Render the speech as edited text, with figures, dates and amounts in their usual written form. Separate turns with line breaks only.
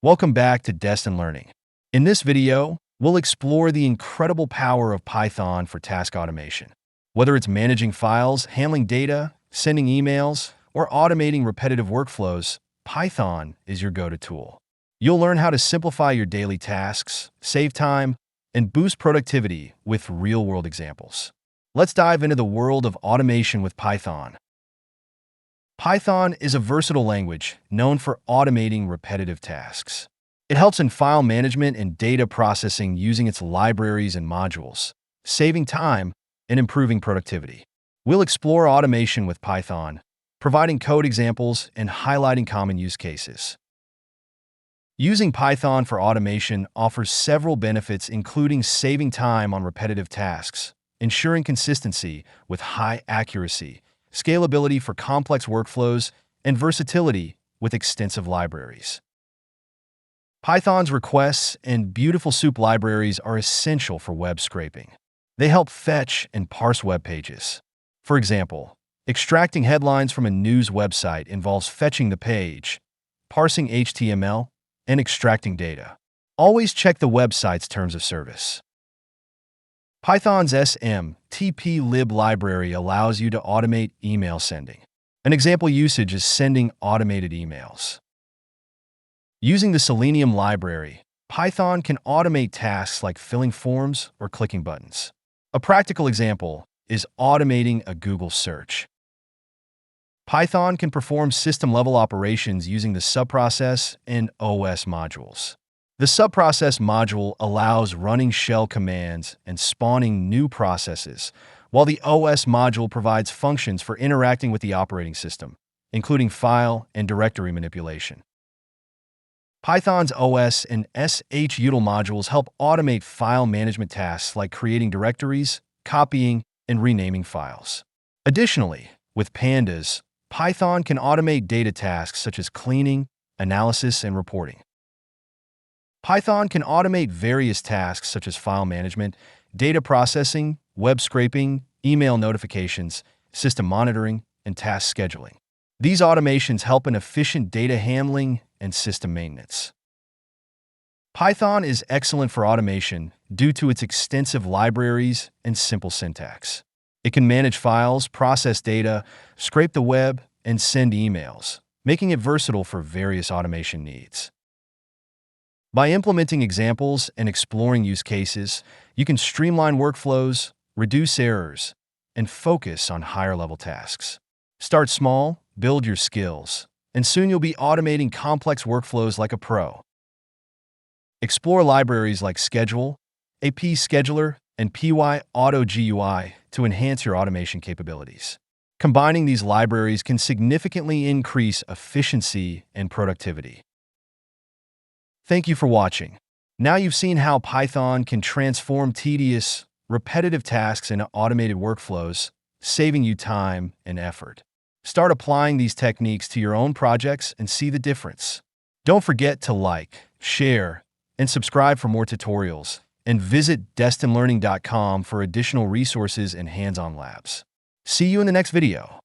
Welcome back to Destin Learning. In this video, we'll explore the incredible power of Python for task automation. Whether it's managing files, handling data, sending emails, or automating repetitive workflows, Python is your go-to tool. You'll learn how to simplify your daily tasks, save time, and boost productivity with real-world examples. Let's dive into the world of automation with Python. Python is a versatile language known for automating repetitive tasks. It helps in file management and data processing using its libraries and modules, saving time and improving productivity. We'll explore automation with Python, providing code examples and highlighting common use cases. Using Python for automation offers several benefits, including saving time on repetitive tasks, ensuring consistency with high accuracy, scalability for complex workflows, and versatility with extensive libraries. Python's requests and beautiful soup libraries are essential for web scraping. They help fetch and parse web pages. For example, extracting headlines from a news website involves fetching the page, parsing HTML, and extracting data. Always check the website's terms of service. Python's SMTP-lib library allows you to automate email sending. An example usage is sending automated emails. Using the Selenium library, Python can automate tasks like filling forms or clicking buttons. A practical example is automating a Google search. Python can perform system-level operations using the subprocess and OS modules. The subprocess module allows running shell commands and spawning new processes, while the OS module provides functions for interacting with the operating system, including file and directory manipulation. Python's OS and SHUtil modules help automate file management tasks like creating directories, copying, and renaming files. Additionally, with pandas, Python can automate data tasks such as cleaning, analysis, and reporting. Python can automate various tasks such as file management, data processing, web scraping, email notifications, system monitoring, and task scheduling. These automations help in efficient data handling and system maintenance. Python is excellent for automation due to its extensive libraries and simple syntax. It can manage files, process data, scrape the web, and send emails, making it versatile for various automation needs. By implementing examples and exploring use cases, you can streamline workflows, reduce errors, and focus on higher-level tasks. Start small, build your skills, and soon you'll be automating complex workflows like a pro. Explore libraries like Schedule, AP Scheduler, and PyAutoGUI to enhance your automation capabilities. Combining these libraries can significantly increase efficiency and productivity. Thank you for watching. Now you've seen how Python can transform tedious, repetitive tasks into automated workflows, saving you time and effort. Start applying these techniques to your own projects and see the difference. Don't forget to like, share, and subscribe for more tutorials, and visit destinlearning.com for additional resources and hands-on labs. See you in the next video.